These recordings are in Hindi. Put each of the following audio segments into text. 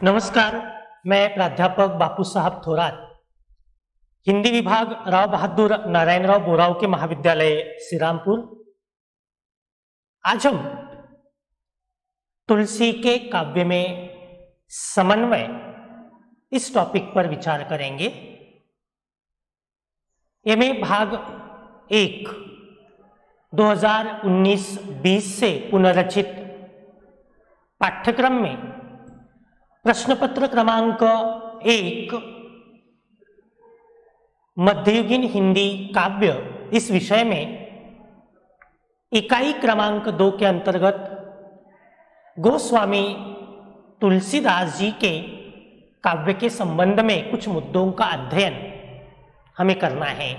नमस्कार, मैं प्राध्यापक बापू साहब थोरात, हिंदी विभाग राव बहादुर नारायणराव बोराव के महाविद्यालय श्रीरामपुर। आज हम तुलसी के काव्य में समन्वय इस टॉपिक पर विचार करेंगे। ये में भाग 1 2019-20 से पुनर्रचित पाठ्यक्रम में प्रश्न पत्र क्रमांक 1 मध्ययुगीन हिंदी काव्य इस विषय में इकाई क्रमांक 2 के अंतर्गत गोस्वामी तुलसीदास जी के काव्य के संबंध में कुछ मुद्दों का अध्ययन हमें करना है।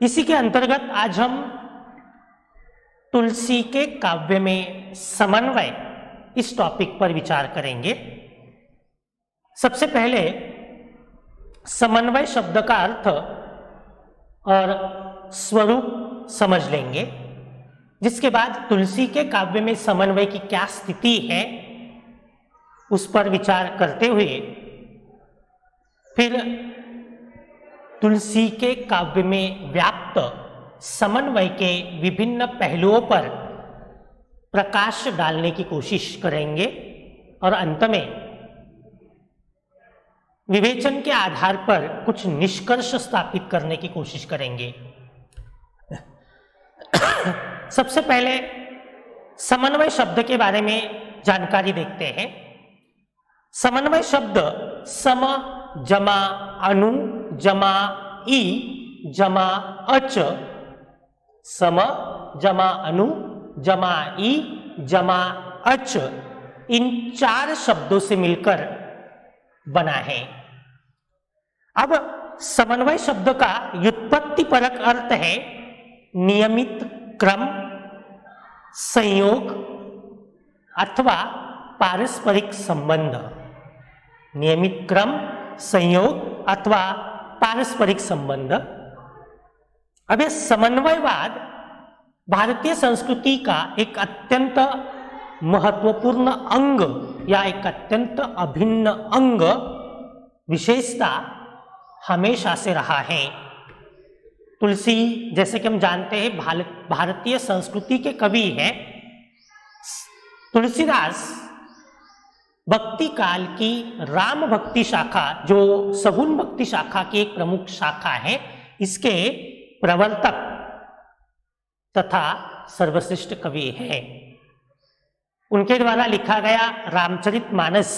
इसी के अंतर्गत आज हम तुलसी के काव्य में समन्वय इस टॉपिक पर विचार करेंगे। सबसे पहले समन्वय शब्द का अर्थ और स्वरूप समझ लेंगे, जिसके बाद तुलसी के काव्य में समन्वय की क्या स्थिति है उस पर विचार करते हुए फिर तुलसी के काव्य में व्याप्त समन्वय के विभिन्न पहलुओं पर प्रकाश डालने की कोशिश करेंगे और अंत में विवेचन के आधार पर कुछ निष्कर्ष स्थापित करने की कोशिश करेंगे। सबसे पहले समन्वय शब्द के बारे में जानकारी देखते हैं। समन्वय शब्द सम जमा अनु जमा ई जमा अच, सम जमा अनु जमा ई जमा अच, इन 4 शब्दों से मिलकर बना है। अब समन्वय शब्द का व्युत्पत्ति परक अर्थ है नियमित क्रम, संयोग अथवा पारस्परिक संबंध। नियमित क्रम, संयोग अथवा पारस्परिक संबंध। अब यह समन्वयवाद भारतीय संस्कृति का एक अत्यंत महत्वपूर्ण अंग या एक अत्यंत अभिन्न अंग विशेषता हमेशा से रहा है। तुलसी, जैसे कि हम जानते हैं, भारतीय संस्कृति के कवि हैं। तुलसीदास भक्ति काल की राम भक्ति शाखा, जो सगुण भक्ति शाखा की एक प्रमुख शाखा है, इसके प्रवर्तक तथा सर्वश्रेष्ठ कवि है। उनके द्वारा लिखा गया रामचरितमानस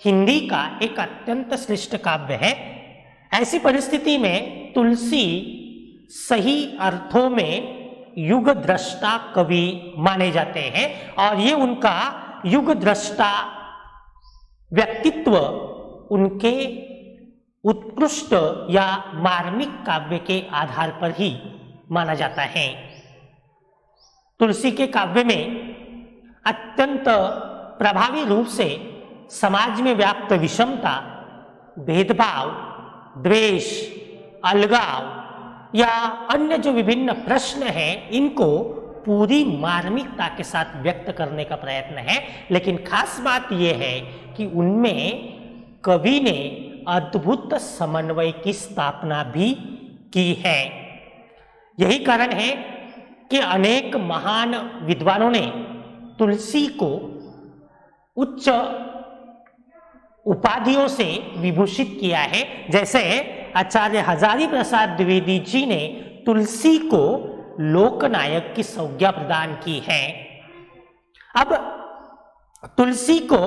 हिंदी का एक अत्यंत श्रेष्ठ काव्य है। ऐसी परिस्थिति में तुलसी सही अर्थों में युग द्रष्टा कवि माने जाते हैं और ये उनका युग द्रष्टा व्यक्तित्व उनके उत्कृष्ट या मार्मिक काव्य के आधार पर ही माना जाता है। तुलसी के काव्य में अत्यंत प्रभावी रूप से समाज में व्याप्त विषमता, भेदभाव, द्वेष, अलगाव या अन्य जो विभिन्न प्रश्न हैं, इनको पूरी मार्मिकता के साथ व्यक्त करने का प्रयत्न है। लेकिन खास बात यह है कि उनमें कवि ने अद्भुत समन्वय की स्थापना भी की है। यही कारण है कि अनेक महान विद्वानों ने तुलसी को उच्च उपाधियों से विभूषित किया है। जैसे आचार्य हजारी प्रसाद द्विवेदी जी ने तुलसी को लोकनायक की संज्ञा प्रदान की है। अब तुलसी को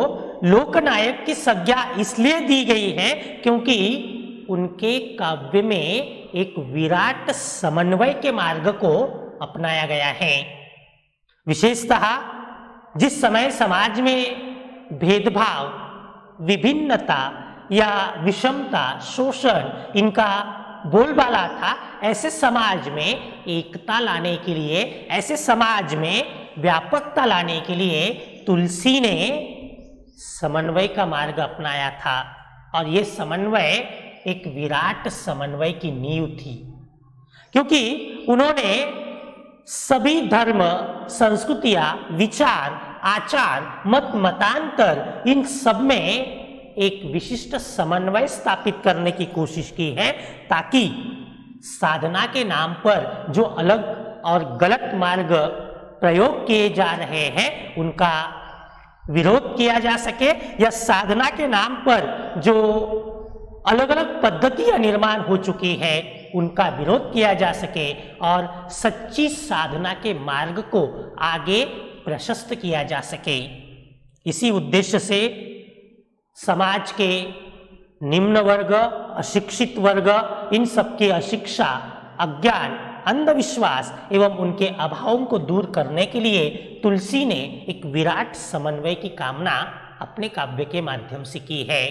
लोकनायक की संज्ञा इसलिए दी गई है क्योंकि उनके काव्य में एक विराट समन्वय के मार्ग को अपनाया गया है। विशेषतः जिस समय समाज में भेदभाव, विभिन्नता या विषमता, शोषण इनका बोलबाला था, ऐसे समाज में एकता लाने के लिए, ऐसे समाज में व्यापकता लाने के लिए तुलसी ने समन्वय का मार्ग अपनाया था और ये समन्वय एक विराट समन्वय की नींव थी, क्योंकि उन्होंने सभी धर्म, संस्कृतियां, विचार आचार, मत मतांतर, इन सब में एक विशिष्ट समन्वय स्थापित करने की कोशिश की है, ताकि साधना के नाम पर जो अलग और गलत मार्ग प्रयोग किए जा रहे हैं उनका विरोध किया जा सके, या साधना के नाम पर जो अलग अलग पद्धतियां निर्माण हो चुकी है उनका विरोध किया जा सके, और सच्ची साधना के मार्ग को आगे प्रशस्त किया जा सके। इसी उद्देश्य से समाज के निम्न वर्ग, अशिक्षित वर्ग, इन सबकी अशिक्षा, अज्ञान, अंधविश्वास एवं उनके अभावों को दूर करने के लिए तुलसी ने एक विराट समन्वय की कामना अपने काव्य के माध्यम से की है।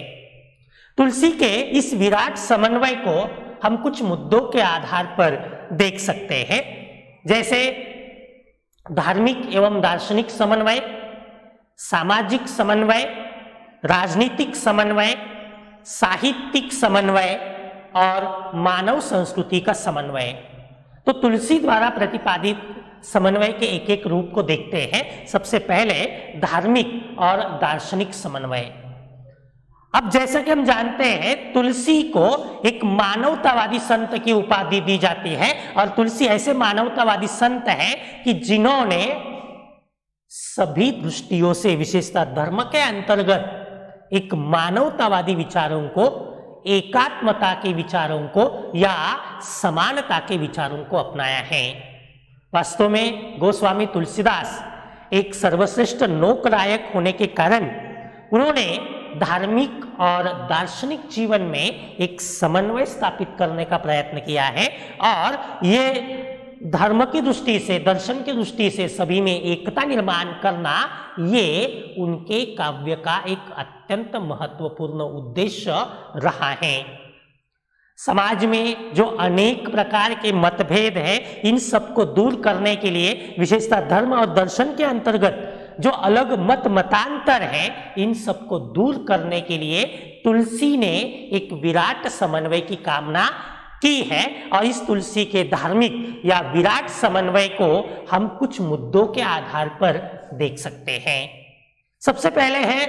तुलसी के इस विराट समन्वय को हम कुछ मुद्दों के आधार पर देख सकते हैं, जैसे धार्मिक एवं दार्शनिक समन्वय, सामाजिक समन्वय, राजनीतिक समन्वय, साहित्यिक समन्वय और मानव संस्कृति का समन्वय। तो तुलसी द्वारा प्रतिपादित समन्वय के एक एक रूप को देखते हैं। सबसे पहले धार्मिक और दार्शनिक समन्वय। अब जैसा कि हम जानते हैं, तुलसी को एक मानवतावादी संत की उपाधि दी जाती है, और तुलसी ऐसे मानवतावादी संत हैं कि जिन्होंने सभी दृष्टियों से, विशेषतः धर्म के अंतर्गत, एक मानवतावादी विचारों को, एकात्मता के विचारों को या समानता के विचारों को अपनाया है। वास्तव में गोस्वामी तुलसीदास एक सर्वश्रेष्ठ लोकनायक होने के कारण उन्होंने धार्मिक और दार्शनिक जीवन में एक समन्वय स्थापित करने का प्रयत्न किया है, और ये धर्म की दृष्टि से, दर्शन की दृष्टि से सभी में एकता निर्माण करना, ये उनके काव्य का एक अत्यंत महत्वपूर्ण उद्देश्य रहा है। समाज में जो अनेक प्रकार के मतभेद हैं, इन सबको दूर करने के लिए, विशेषतः धर्म और दर्शन के अंतर्गत जो अलग मत मतांतर हैं, इन सबको दूर करने के लिए तुलसी ने एक विराट समन्वय की कामना की है। और इस तुलसी के धार्मिक या विराट समन्वय को हम कुछ मुद्दों के आधार पर देख सकते हैं। सबसे पहले है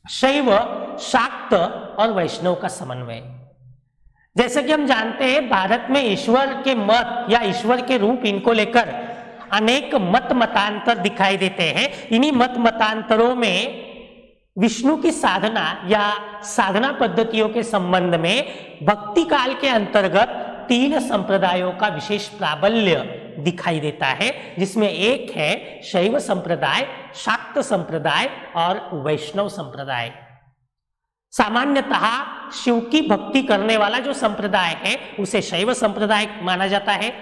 शैव, शाक्त और वैष्णव का समन्वय। जैसे कि हम जानते हैं, भारत में ईश्वर के मत या ईश्वर के रूप, इनको लेकर अनेक मत मतांतर दिखाई देते हैं। इन्हीं मत मतांतरों में विष्णु की साधना या साधना पद्धतियों के संबंध में भक्ति काल के अंतर्गत 3 संप्रदायों का विशेष प्राबल्य दिखाई देता है, जिसमें एक है शैव संप्रदाय, शाक्त संप्रदाय और वैष्णव संप्रदाय। सामान्यतः शिव की भक्ति करने वाला जो संप्रदाय है उसे शैव संप्रदाय माना जाता है।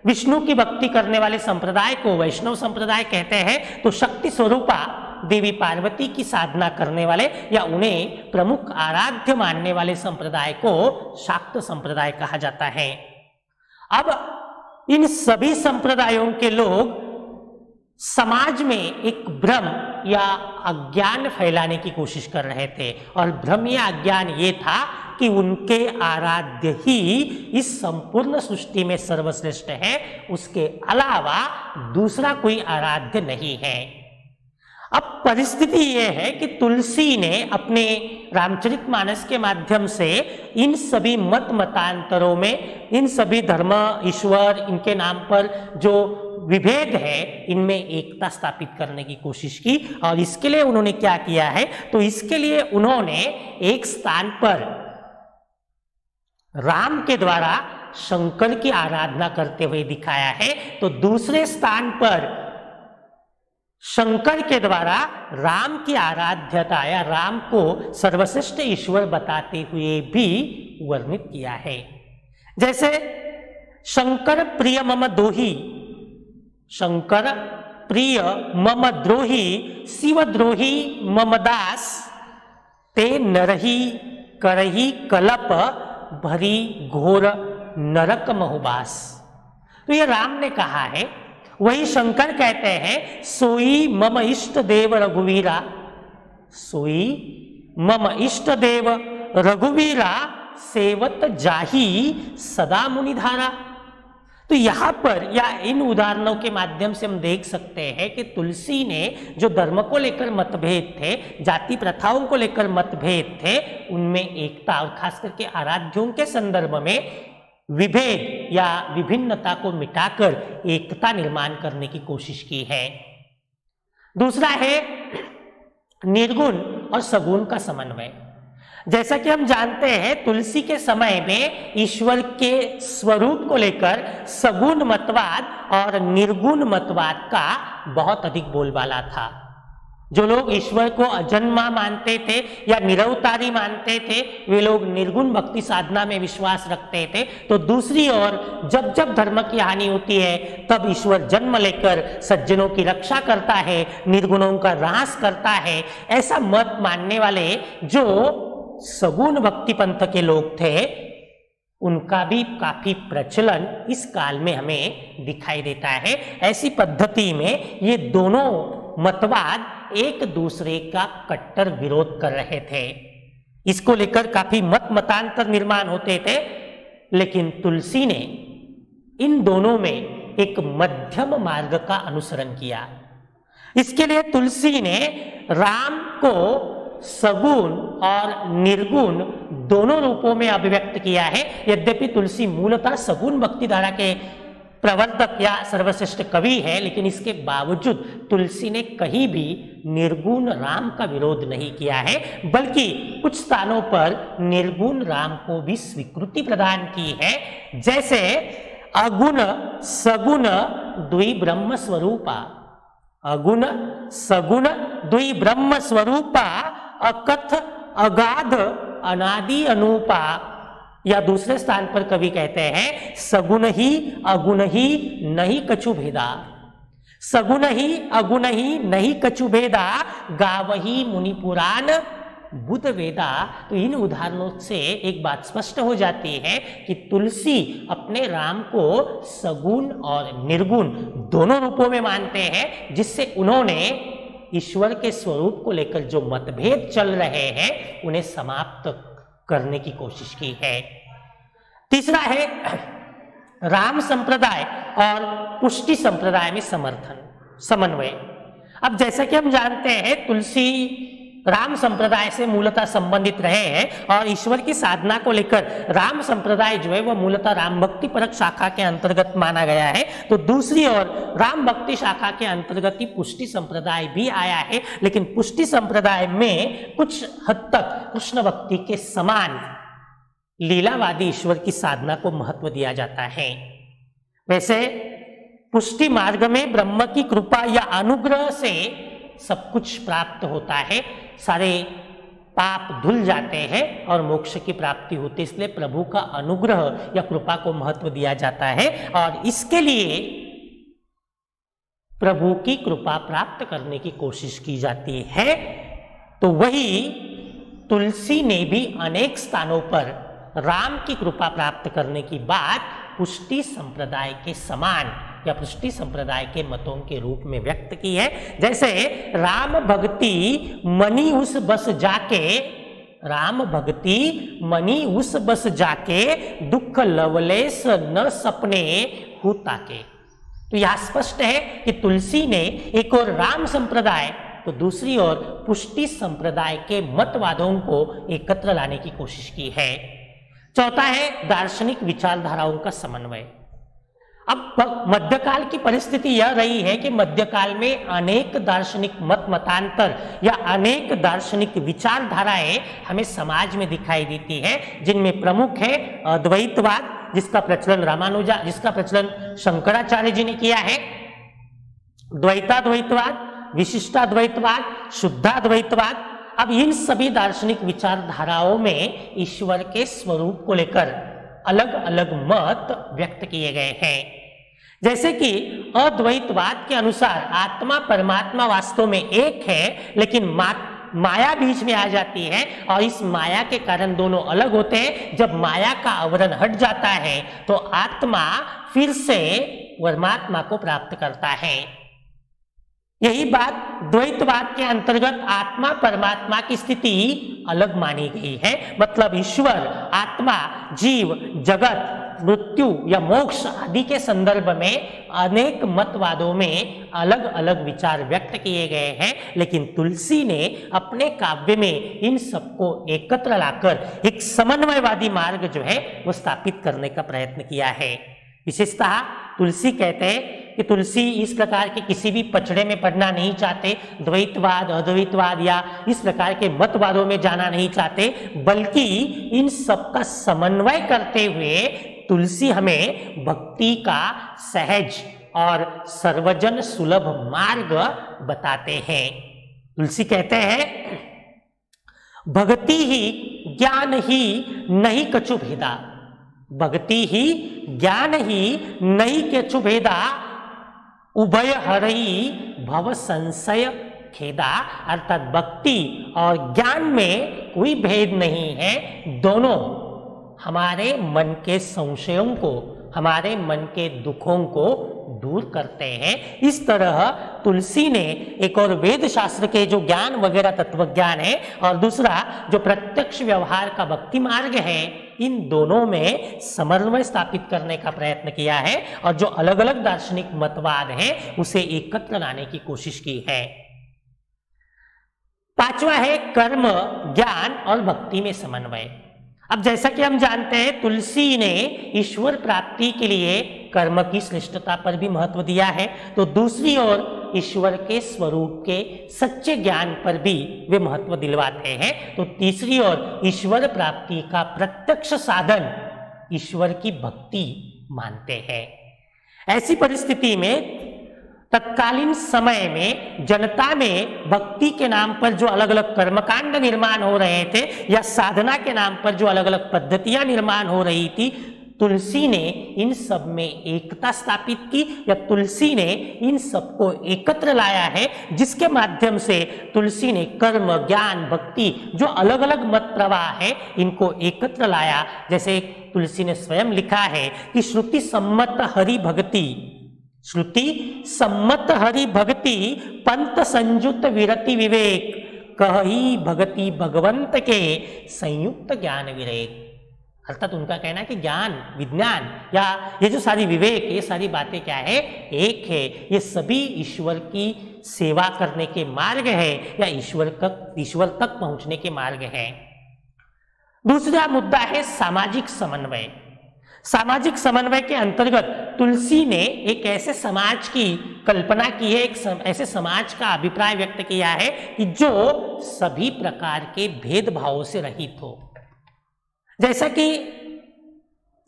विष्णु की भक्ति करने वाले संप्रदाय को वैष्णव संप्रदाय कहते हैं। तो शक्ति स्वरूपा देवी पार्वती की साधना करने वाले या उन्हें प्रमुख आराध्य मानने वाले संप्रदाय को शाक्त संप्रदाय कहा जाता है। अब इन सभी संप्रदायों के लोग समाज में एक भ्रम या अज्ञान फैलाने की कोशिश कर रहे थे, और भ्रम या अज्ञान ये था कि उनके आराध्य ही इस संपूर्ण सृष्टि में सर्वश्रेष्ठ है, उसके अलावा दूसरा कोई आराध्य नहीं है। अब परिस्थिति यह है कि तुलसी ने अपने रामचरितमानस के माध्यम से इन सभी मत मतांतरों में, इन सभी धर्म, ईश्वर, इनके नाम पर जो विभेद है, इनमें एकता स्थापित करने की कोशिश की। और इसके लिए उन्होंने क्या किया है, तो इसके लिए उन्होंने एक स्थान पर राम के द्वारा शंकर की आराधना करते हुए दिखाया है, तो दूसरे स्थान पर शंकर के द्वारा राम की आराध्यता या राम को सर्वश्रेष्ठ ईश्वर बताते हुए भी वर्णित किया है। जैसे शंकर प्रिय मम दोही, शंकर प्रिय मम द्रोही, शिवद्रोही मम दास, ते नरही करही कलप, भरी घोर नरक महुबास। तो ये राम ने कहा है, वही शंकर कहते हैं, सोई मम इष्ट देव रघुवीरा, सोई मम इष्ट देव रघुवीरा, सेवत जाही सदा मुनिधारा। तो यहां पर या इन उदाहरणों के माध्यम से हम देख सकते हैं कि तुलसी ने जो धर्म को लेकर मतभेद थे, जाति प्रथाओं को लेकर मतभेद थे, उनमें एकता और खास करके आराध्यों के संदर्भ में विभेद या विभिन्नता को मिटाकर एकता निर्माण करने की कोशिश की है। दूसरा है निर्गुण और सगुण का समन्वय। जैसा कि हम जानते हैं तुलसी के समय में ईश्वर के स्वरूप को लेकर सगुण मतवाद और निर्गुण मतवाद का बहुत अधिक बोलबाला था। जो लोग ईश्वर को अजन्मा मानते थे या निरवतारी मानते थे, वे लोग निर्गुण भक्ति साधना में विश्वास रखते थे। तो दूसरी ओर जब जब धर्म की हानि होती है तब ईश्वर जन्म लेकर सज्जनों की रक्षा करता है, निर्गुणों का ह्रास करता है। ऐसा मत मानने वाले जो सगुण भक्ति पंथ के लोग थे, उनका भी काफी प्रचलन इस काल में हमें दिखाई देता है। ऐसी पद्धति में ये दोनों मतवाद एक दूसरे का कट्टर विरोध कर रहे थे। इसको लेकर काफी मतांतर निर्माण होते थे, लेकिन तुलसी ने इन दोनों में एक मध्यम मार्ग का अनुसरण किया। इसके लिए तुलसी ने राम को सगुण और निर्गुण दोनों रूपों में अभिव्यक्त किया है। यद्यपि तुलसी मूलतः सगुण भक्ति धारा के प्रवर्तक या सर्वश्रेष्ठ कवि है, लेकिन इसके बावजूद तुलसी ने कहीं भी निर्गुण राम का विरोध नहीं किया है, बल्कि कुछ स्थानों पर निर्गुण राम को भी स्वीकृति प्रदान की है। जैसे अगुण सगुण द्वि ब्रह्म स्वरूपा, अगुण सगुण द्वि ब्रह्म स्वरूपा अकथ अगाध अनादि अनूपा, या दूसरे स्थान पर कवि कहते हैं सगुण ही अगुण ही नहीं कछु भेदा, सगुण ही अगुण ही नहीं कछु भेदा, गावही मुनि पुराण बुध वेदा। तो इन उदाहरणों से एक बात स्पष्ट हो जाती है कि तुलसी अपने राम को सगुण और निर्गुण दोनों रूपों में मानते हैं, जिससे उन्होंने ईश्वर के स्वरूप को लेकर जो मतभेद चल रहे हैं उन्हें समाप्त करने की कोशिश की है। तीसरा है राम संप्रदाय और पुष्टि संप्रदाय में समन्वय। अब जैसा कि हम जानते हैं तुलसी राम संप्रदाय से मूलतः संबंधित रहे हैं और ईश्वर की साधना को लेकर राम संप्रदाय जो है वह मूलतः राम भक्ति परक शाखा के अंतर्गत माना गया है। तो दूसरी ओर राम भक्ति शाखा के अंतर्गत ही पुष्टि संप्रदाय भी आया है, लेकिन पुष्टि संप्रदाय में कुछ हद तक कृष्ण भक्ति के समान लीलावादी ईश्वर की साधना को महत्व दिया जाता है। वैसे पुष्टि मार्ग में ब्रह्म की कृपा या अनुग्रह से सब कुछ प्राप्त होता है, सारे पाप धुल जाते हैं और मोक्ष की प्राप्ति होती है। इसलिए प्रभु का अनुग्रह या कृपा को महत्व दिया जाता है और इसके लिए प्रभु की कृपा प्राप्त करने की कोशिश की जाती है। तो वही तुलसी ने भी अनेक स्थानों पर राम की कृपा प्राप्त करने की बात पुष्टि संप्रदाय के समान या पुष्टि संप्रदाय के मतों के रूप में व्यक्त की है। जैसे राम भक्ति मनी उस बस जाके, राम भक्ति मनी उस बस जाके, दुख लवलेस न सपने हु ताके। तो यह स्पष्ट है कि तुलसी ने एक और राम संप्रदाय तो दूसरी ओर पुष्टि संप्रदाय के मतवादों को एकत्र लाने की कोशिश की है। चौथा है दार्शनिक विचारधाराओं का समन्वय। अब मध्यकाल की परिस्थिति यह रही है कि मध्यकाल में अनेक दार्शनिक मतांतर या अनेक दार्शनिक विचारधाराएं हमें समाज में दिखाई देती है, जिनमें प्रमुख है अद्वैतवाद, जिसका प्रचलन जिसका प्रचलन शंकराचार्य जी ने किया है, द्वैताद्वैतवाद, विशिष्टाद्वैतवाद, शुद्धाद्वैतवाद। अब इन सभी दार्शनिक विचारधाराओं में ईश्वर के स्वरूप को लेकर अलग अलग मत व्यक्त किए गए हैं। जैसे कि अद्वैतवाद के अनुसार आत्मा परमात्मा वास्तव में एक है, लेकिन माया बीच में आ जाती है और इस माया के कारण दोनों अलग होते हैं। जब माया का आवरण हट जाता है तो आत्मा फिर से परमात्मा को प्राप्त करता है। यही बात द्वैतवाद के अंतर्गत आत्मा परमात्मा की स्थिति अलग मानी गई है। मतलब ईश्वर, आत्मा, जीव, जगत मृत्यु या मोक्ष आदि के संदर्भ में अनेक मतवादों में अलग अलग विचार व्यक्त किए गए हैं, लेकिन तुलसी ने अपने काव्य में इन सबको एकत्र लाकर एक समन्वयवादी मार्ग जो है वो स्थापित करने का प्रयत्न किया है। विशेषतः तुलसी कहते हैं कि तुलसी इस प्रकार के किसी भी पचड़े में पड़ना नहीं चाहते, द्वैतवाद अद्वैतवाद या इस प्रकार के मतवादों में जाना नहीं चाहते, बल्कि इन सब का समन्वय करते हुए तुलसी हमें भक्ति का सहज और सर्वजन सुलभ मार्ग बताते हैं। तुलसी कहते हैं भक्ति ही ज्ञान ही नहीं कछु भेदा, भक्ति ही ज्ञान ही नहीं कछु भेदा, उभय हरई भव संशय खेदा। अर्थात भक्ति और ज्ञान में कोई भेद नहीं है, दोनों हमारे मन के संशयों को, हमारे मन के दुखों को दूर करते हैं। इस तरह तुलसी ने एक और वेद शास्त्र के जो ज्ञान वगैरह तत्व ज्ञान है और दूसरा जो प्रत्यक्ष व्यवहार का भक्ति मार्ग है, इन दोनों में समन्वय स्थापित करने का प्रयत्न किया है और जो अलग अलग दार्शनिक मतवाद है उसे एकत्र लाने की कोशिश की है। पांचवा है कर्म ज्ञान और भक्ति में समन्वय। अब जैसा कि हम जानते हैं तुलसी ने ईश्वर प्राप्ति के लिए कर्म की श्रेष्ठता पर भी महत्व दिया है, तो दूसरी ओर ईश्वर के स्वरूप के सच्चे ज्ञान पर भी वे महत्व दिलवाते हैं। तो तीसरी ओर ईश्वर प्राप्ति का प्रत्यक्ष साधन ईश्वर की भक्ति मानते हैं। ऐसी परिस्थिति में तत्कालीन समय में जनता में भक्ति के नाम पर जो अलग अलग कर्मकांड निर्माण हो रहे थे या साधना के नाम पर जो अलग अलग पद्धतियां निर्माण हो रही थी, तुलसी ने इन सब में एकता स्थापित की या तुलसी ने इन सबको एकत्र लाया है, जिसके माध्यम से तुलसी ने कर्म ज्ञान भक्ति जो अलग अलग मत प्रवाह है इनको एकत्र लाया। जैसे तुलसी ने स्वयं लिखा है कि श्रुति सम्मत हरि भक्ति, श्रुति सम्मत हरि भक्ति पंथ संयुक्त विरति विवेक, कही भगति भगवंत के संयुक्त ज्ञान विवेक। अर्थात उनका कहना है कि ज्ञान विज्ञान या ये जो सारी विवेक ये सारी बातें क्या है, एक है, ये सभी ईश्वर की सेवा करने के मार्ग है या ईश्वर तक पहुंचने के मार्ग है। दूसरा मुद्दा है सामाजिक समन्वय। सामाजिक समन्वय के अंतर्गत तुलसी ने एक ऐसे समाज की कल्पना की है, एक ऐसे समाज का अभिप्राय व्यक्त किया है कि जो सभी प्रकार के भेदभावों से रहित हो। जैसा कि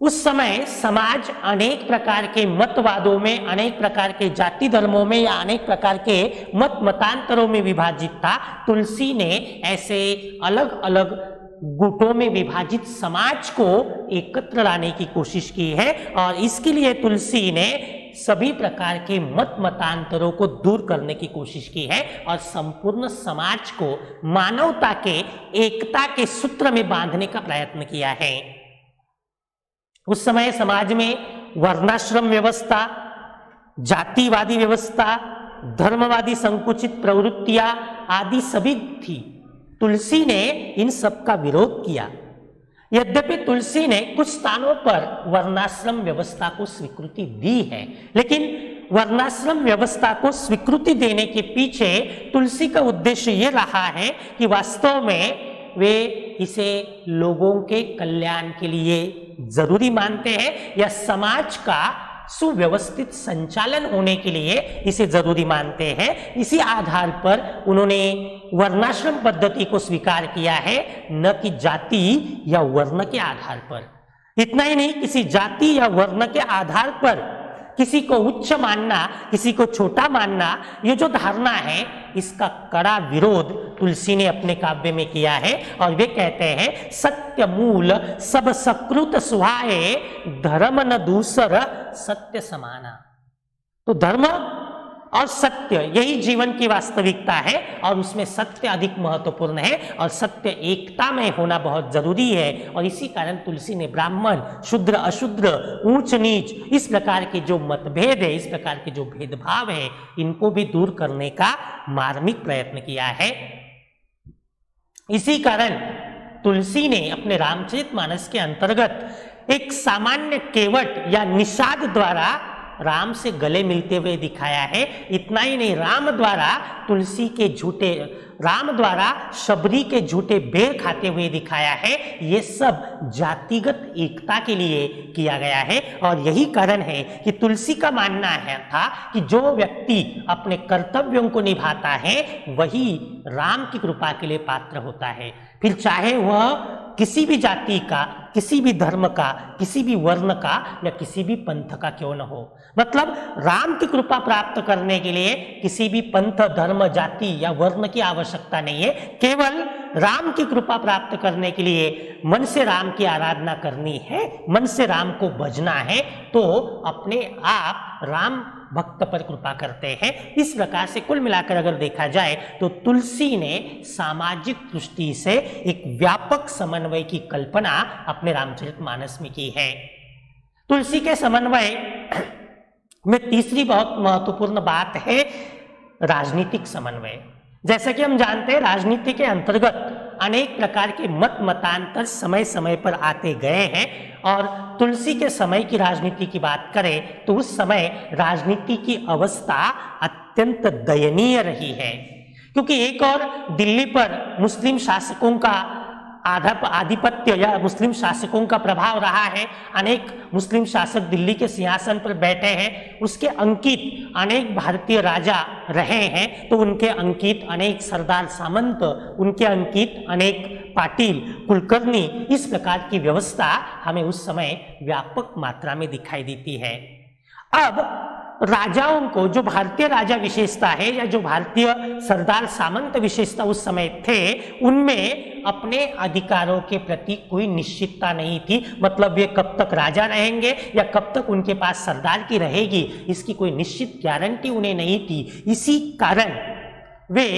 उस समय समाज अनेक प्रकार के मतवादों में, अनेक प्रकार के जाति धर्मों में या अनेक प्रकार के मतांतरों में विभाजित था, तुलसी ने ऐसे अलग अलग गुटों में विभाजित समाज को एकत्र लाने की कोशिश की है और इसके लिए तुलसी ने सभी प्रकार के मतांतरों को दूर करने की कोशिश की है और संपूर्ण समाज को मानवता के एकता के सूत्र में बांधने का प्रयत्न किया है। उस समय समाज में वर्णाश्रम व्यवस्था, जातिवादी व्यवस्था, धर्मवादी संकुचित प्रवृत्तियां आदि सभी थी। तुलसी ने इन सब का विरोध किया। यद्यपि तुलसी ने कुछ स्थानों पर वर्णाश्रम व्यवस्था को स्वीकृति दी है, लेकिन वर्णाश्रम व्यवस्था को स्वीकृति देने के पीछे तुलसी का उद्देश्य यह रहा है कि वास्तव में वे इसे लोगों के कल्याण के लिए जरूरी मानते हैं या समाज का सुव्यवस्थित संचालन होने के लिए इसे जरूरी मानते हैं। इसी आधार पर उन्होंने वर्णाश्रम पद्धति को स्वीकार किया है, न कि जाति या वर्ण के आधार पर। इतना ही नहीं, किसी जाति या वर्ण के आधार पर किसी को उच्च मानना, किसी को छोटा मानना, ये जो धारणा है इसका कड़ा विरोध तुलसी ने अपने काव्य में किया है और वे कहते हैं सत्य मूल सब सकृत सुहाए, धर्म न दूसर सत्य समाना। तो धर्म और सत्य यही जीवन की वास्तविकता है और उसमें सत्य अधिक महत्वपूर्ण है और सत्य एकता में होना बहुत जरूरी है। और इसी कारण तुलसी ने ब्राह्मण, शूद्र, अशूद्र, ऊंच नीच इस प्रकार के जो मतभेद है, इस प्रकार के जो भेदभाव है, इनको भी दूर करने का मार्मिक प्रयत्न किया है। इसी कारण तुलसी ने अपने रामचरितमानस के अंतर्गत एक सामान्य केवट या निषाद द्वारा राम से गले मिलते हुए दिखाया है। इतना ही नहीं, राम द्वारा शबरी के झूठे बेर खाते हुए दिखाया है। ये सब जातिगत एकता के लिए किया गया है। और यही कारण है कि तुलसी का मानना है था कि जो व्यक्ति अपने कर्तव्यों को निभाता है वही राम की कृपा के लिए पात्र होता है, फिर चाहे वह किसी भी जाति का, किसी भी धर्म का, किसी भी वर्ण का या किसी भी पंथ का क्यों न हो। मतलब राम की कृपा प्राप्त करने के लिए किसी भी पंथ, धर्म, जाति या वर्ण की आवश्यकता नहीं है। केवल राम की कृपा प्राप्त करने के लिए मन से राम की आराधना करनी है, मन से राम को भजना है, तो अपने आप राम भक्त पर कृपा करते हैं। इस प्रकार से कुल मिलाकर अगर देखा जाए तो तुलसी ने सामाजिक दृष्टि से एक व्यापक समन्वय की कल्पना अपने रामचरितमानस में की है। तुलसी के समन्वय में तीसरी बहुत महत्वपूर्ण बात है राजनीतिक समन्वय। जैसा कि हम जानते हैं, राजनीति के अंतर्गत अनेक प्रकार के मतांतर समय समय पर आते गए हैं। और तुलसी के समय की राजनीति की बात करें तो उस समय राजनीति की अवस्था अत्यंत दयनीय रही है, क्योंकि एक और दिल्ली पर मुस्लिम शासकों का आधिपत्य या मुस्लिम शासकों का प्रभाव रहा है। अनेक मुस्लिम शासक दिल्ली के सिंहासन पर बैठे हैं, उसके अंकित अनेक भारतीय राजा रहे हैं, तो उनके अंकित अनेक सरदार सामंत, उनके अंकित अनेक पाटिल, कुलकर्णी, इस प्रकार की व्यवस्था हमें उस समय व्यापक मात्रा में दिखाई देती है। अब राजाओं को, जो भारतीय राजा विशेषता है या जो भारतीय सरदार सामंत विशेषता उस समय थे, उनमें अपने अधिकारों के प्रति कोई निश्चितता नहीं थी। मतलब वे कब तक राजा रहेंगे या कब तक उनके पास सरदार की रहेगी, इसकी कोई निश्चित गारंटी उन्हें नहीं थी। इसी कारण वे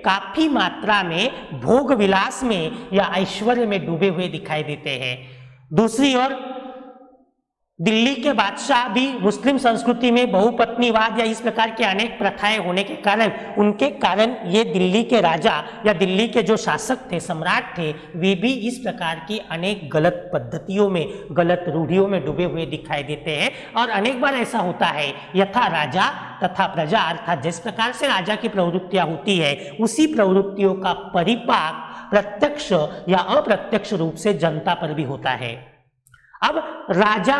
काफी मात्रा में भोग विलास में या ऐश्वर्य में डूबे हुए दिखाई देते हैं। दूसरी ओर दिल्ली के बादशाह भी मुस्लिम संस्कृति में बहुपत्नीवाद या इस प्रकार के अनेक प्रथाएं होने के कारण, उनके कारण ये दिल्ली के राजा या दिल्ली के जो शासक थे, सम्राट थे, वे भी इस प्रकार की अनेक गलत पद्धतियों में, गलत रूढ़ियों में डूबे हुए दिखाई देते हैं। और अनेक बार ऐसा होता है, यथा राजा तथा प्रजा, अर्थात जिस प्रकार से राजा की प्रवृत्तियां होती है उसी प्रवृत्तियों का परिपाक प्रत्यक्ष या अप्रत्यक्ष रूप से जनता पर भी होता है। अब राजा,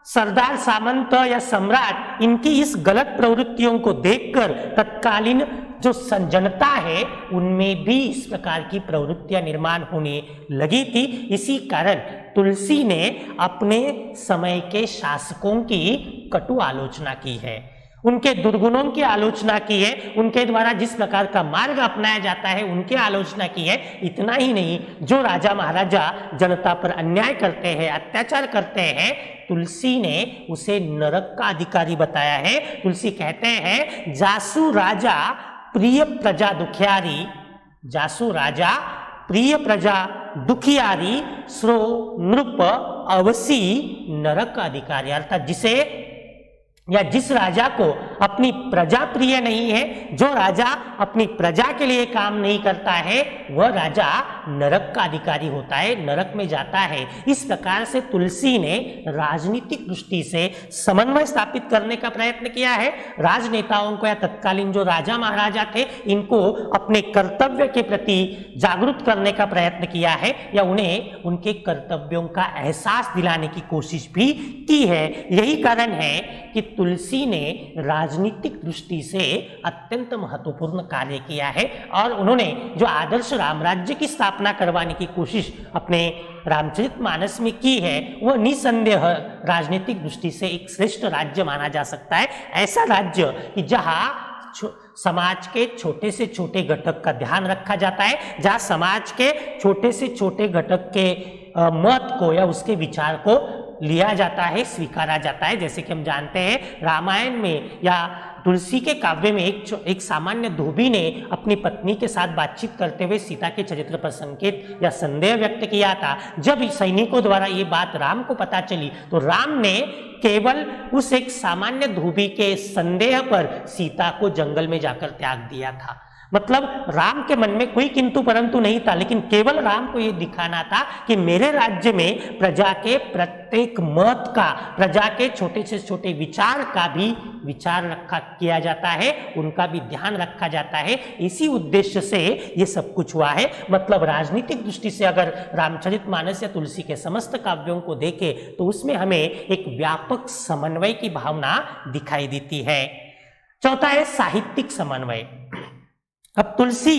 सरदार सामंत या सम्राट, इनकी इस गलत प्रवृत्तियों को देखकर तत्कालीन जो जनता है उनमें भी इस प्रकार की प्रवृत्तियां निर्माण होने लगी थी। इसी कारण तुलसी ने अपने समय के शासकों की कटु आलोचना की है, उनके दुर्गुणों की आलोचना की है, उनके द्वारा जिस प्रकार का मार्ग अपनाया जाता है उनकी आलोचना की है। इतना ही नहीं, जो राजा महाराजा जनता पर अन्याय करते हैं, अत्याचार करते हैं, तुलसी ने उसे नरक का अधिकारी बताया है। तुलसी कहते हैं, जासु राजा प्रिय प्रजा दुखियारी, जासु राजा प्रिय प्रजा दुखियारी, श्रो नृप अवसी नरक का अधिकारी। अर्थात जिसे या जिस राजा को अपनी प्रजा प्रिय नहीं है, जो राजा अपनी प्रजा के लिए काम नहीं करता है, वह राजा नरक का अधिकारी होता है, नरक में जाता है। इस प्रकार से तुलसी ने राजनीतिक दृष्टि से समन्वय स्थापित करने का प्रयत्न किया है। राजनेताओं को या तत्कालीन जो राजा महाराजा थे, इनको अपने कर्तव्य के प्रति जागरूक करने का प्रयत्न किया है या उन्हें उनके कर्तव्यों का एहसास दिलाने की कोशिश भी की है। यही कारण है कि तुलसी ने राजनीतिक दृष्टि से अत्यंत महत्वपूर्ण कार्य किया है और उन्होंने जो आदर्श रामराज्य की स्थापना करवाने की कोशिश अपने रामचरितमानस में की है, वह निसंदेह राजनीतिक दृष्टि से एक श्रेष्ठ राज्य माना जा सकता है। ऐसा राज्य कि जहां समाज के छोटे से छोटे घटक का ध्यान रखा जाता है, जहां समाज के छोटे से छोटे घटक के मत को या उसके विचार को लिया जाता है, स्वीकारा जाता है। जैसे कि हम जानते हैं, रामायण में या तुलसी के काव्य में एक सामान्य धोबी ने अपनी पत्नी के साथ बातचीत करते हुए सीता के चरित्र पर संकेत या संदेह व्यक्त किया था। जब सैनिकों द्वारा ये बात राम को पता चली तो राम ने केवल उस एक सामान्य धोबी के संदेह पर सीता को जंगल में जाकर त्याग दिया था। मतलब राम के मन में कोई किंतु परंतु नहीं था, लेकिन केवल राम को यह दिखाना था कि मेरे राज्य में प्रजा के प्रत्येक मत का, प्रजा के छोटे से छोटे विचार का भी विचार रखा किया जाता है, उनका भी ध्यान रखा जाता है। इसी उद्देश्य से ये सब कुछ हुआ है। मतलब राजनीतिक दृष्टि से अगर रामचरितमानस या तुलसी के समस्त काव्यों को देखें तो उसमें हमें एक व्यापक समन्वय की भावना दिखाई देती है। चौथा है साहित्यिक समन्वय। अब तुलसी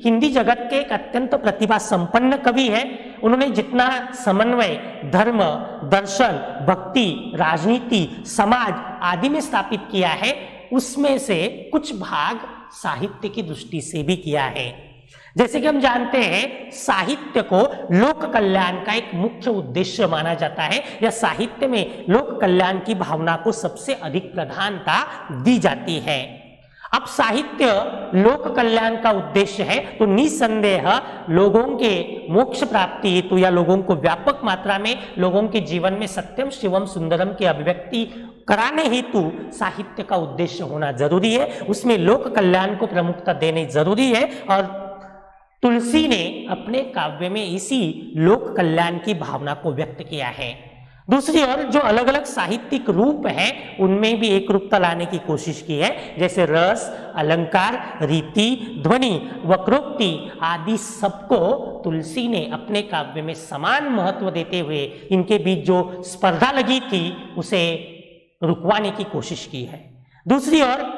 हिंदी जगत के एक अत्यंत प्रतिभा संपन्न कवि है। उन्होंने जितना समन्वय धर्म, दर्शन, भक्ति, राजनीति, समाज आदि में स्थापित किया है, उसमें से कुछ भाग साहित्य की दृष्टि से भी किया है। जैसे कि हम जानते हैं साहित्य को लोक कल्याण का एक मुख्य उद्देश्य माना जाता है, या साहित्य में लोक कल्याण की भावना को सबसे अधिक प्रधानता दी जाती है। अब साहित्य लोक कल्याण का उद्देश्य है तो निसंदेह लोगों के मोक्ष प्राप्ति हेतु या लोगों को व्यापक मात्रा में लोगों के जीवन में सत्यम शिवम सुंदरम की अभिव्यक्ति कराने हेतु साहित्य का उद्देश्य होना जरूरी है, उसमें लोक कल्याण को प्रमुखता देनी जरूरी है। और तुलसी ने अपने काव्य में इसी लोक कल्याण की भावना को व्यक्त किया है। दूसरी ओर जो अलग अलग साहित्यिक रूप है उनमें भी एक रूपता लाने की कोशिश की है, जैसे रस, अलंकार, रीति, ध्वनि, वक्रोक्ति आदि सबको तुलसी ने अपने काव्य में समान महत्व देते हुए इनके बीच जो स्पर्धा लगी थी उसे रुकवाने की कोशिश की है। दूसरी ओर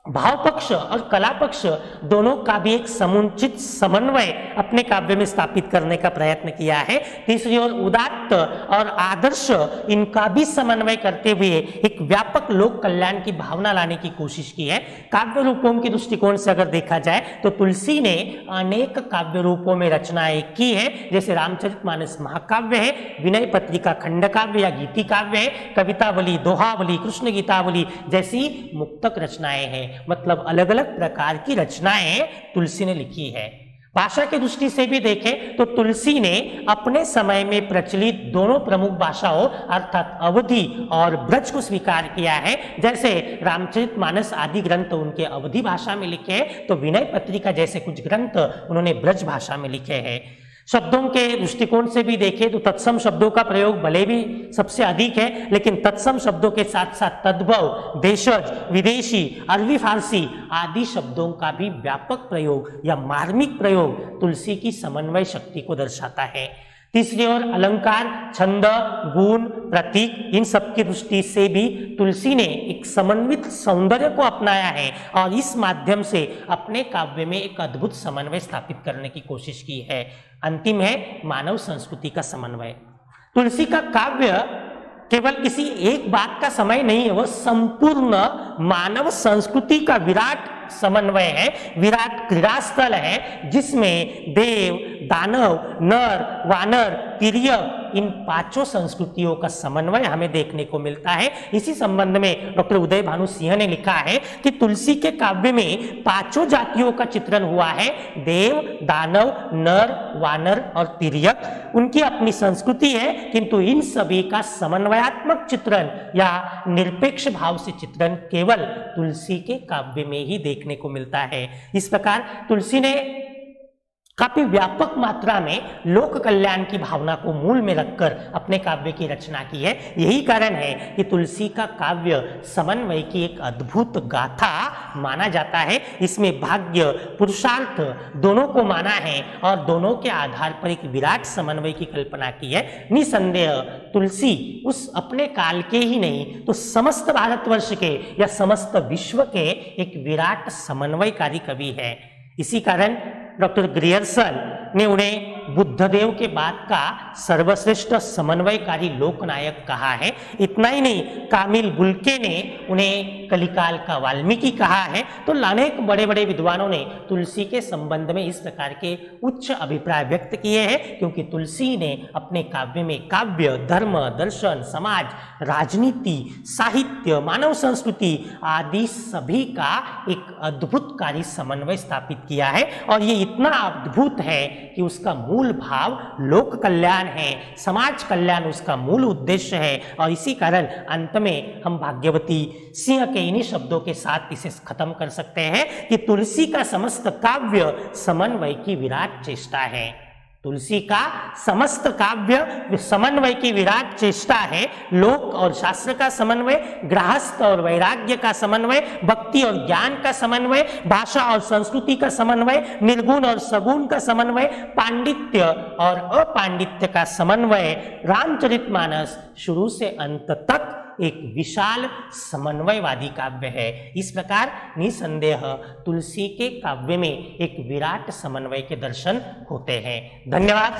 भाव पक्ष और कला पक्ष दोनों का भी एक समुचित समन्वय अपने काव्य में स्थापित करने का प्रयत्न किया है। तीसरी ओर उदात्त और आदर्श इनका भी समन्वय करते हुए एक व्यापक लोक कल्याण की भावना लाने की कोशिश की है। काव्य रूपों के दृष्टिकोण से अगर देखा जाए तो तुलसी ने अनेक काव्य रूपों में रचनाएं की है, जैसे रामचरितमानस महाकाव्य है, विनय पत्रिका खंड काव्य या गीति काव्य है, कवितावली, दोहावली, कृष्ण गीतावली जैसी मुक्तक रचनाएं हैं। मतलब अलग अलग प्रकार की रचनाएं तुलसी ने लिखी है। भाषा की दृष्टि से भी देखें तो तुलसी ने अपने समय में प्रचलित दोनों प्रमुख भाषाओं अर्थात अवधी और ब्रज को स्वीकार किया है। जैसे रामचरितमानस आदि ग्रंथ उनके अवधी भाषा में लिखे हैं, तो विनय पत्रिका जैसे कुछ ग्रंथ उन्होंने ब्रज भाषा में लिखे हैं। शब्दों के दृष्टिकोण से भी देखें तो तत्सम शब्दों का प्रयोग भले भी सबसे अधिक है, लेकिन तत्सम शब्दों के साथ साथ तद्भव, देशज, विदेशी, अरबी फारसी आदि शब्दों का भी व्यापक प्रयोग या मार्मिक प्रयोग तुलसी की समन्वय शक्ति को दर्शाता है। तीसरी ओर अलंकार, छंद, गुण, प्रतीक इन सब की दृष्टि से भी तुलसी ने एक समन्वित सौंदर्य को अपनाया है और इस माध्यम से अपने काव्य में एक अद्भुत समन्वय स्थापित करने की कोशिश की है। अंतिम है मानव संस्कृति का समन्वय। तुलसी का काव्य केवल किसी एक बात का समय नहीं है, वह संपूर्ण मानव संस्कृति का विराट समन्वय है, विराट क्रीड़ास्थल है, जिसमें देव, दानव, नर, वानर, तिर्यक इन पांचों संस्कृतियों का समन्वय हमें देखने को मिलता है। इसी संबंध में डॉक्टर उदय भानु सिंह ने लिखा है कि तुलसी के काव्य में पांचों जातियों का चित्रण हुआ है, देव, दानव, नर, वानर और तिर्यक। उनकी अपनी संस्कृति है, किंतु इन सभी का समन्वयात्मक चित्रण या निरपेक्ष भाव से चित्रण केवल तुलसी के काव्य में ही देखने को मिलता है। इस प्रकार तुलसी ने काफी व्यापक मात्रा में लोक कल्याण की भावना को मूल में रखकर अपने काव्य की रचना की है। यही कारण है कि तुलसी का काव्य समन्वय की एक अद्भुत गाथा माना जाता है। इसमें भाग्य, पुरुषार्थ दोनों को माना है और दोनों के आधार पर एक विराट समन्वय की कल्पना की है। निसंदेह तुलसी उस अपने काल के ही नहीं तो समस्त भारतवर्ष के या समस्त विश्व के एक विराट समन्वयकारी कवि है। इसी कारण डॉक्टर ग्रियर्सन ने उन्हें बुद्धदेव के बाद का सर्वश्रेष्ठ समन्वयकारी लोकनायक कहा है। इतना ही नहीं, कामिल बुल्के ने उन्हें कलिकाल का वाल्मीकि कहा है। तो अनेक बड़े बड़े विद्वानों ने तुलसी के संबंध में इस प्रकार के उच्च अभिप्राय व्यक्त किए हैं, क्योंकि तुलसी ने अपने काव्य में काव्य, धर्म, दर्शन, समाज, राजनीति, साहित्य, मानव संस्कृति आदि सभी का एक अद्भुतकारी समन्वय स्थापित किया है। और ये इतना अद्भुत है कि उसका मूल मूल भाव लोक कल्याण है, समाज कल्याण उसका मूल उद्देश्य है। और इसी कारण अंत में हम भाग्यवती सिंह के इन्हीं शब्दों के साथ इसे खत्म कर सकते हैं कि तुलसी का समस्त काव्य समन्वय की विराट चेष्टा है। तुलसी का समस्त काव्य समन्वय की विराट चेष्टा है। लोक और शास्त्र का समन्वय, गृहस्थ और वैराग्य का समन्वय, भक्ति और ज्ञान का समन्वय, भाषा और संस्कृति का समन्वय, निर्गुण और सगुण का समन्वय, पांडित्य और अपांडित्य का समन्वय। रामचरितमानस शुरू से अंत तक एक विशाल समन्वयवादी काव्य है। इस प्रकार निसंदेह तुलसी के काव्य में एक विराट समन्वय के दर्शन होते हैं। धन्यवाद।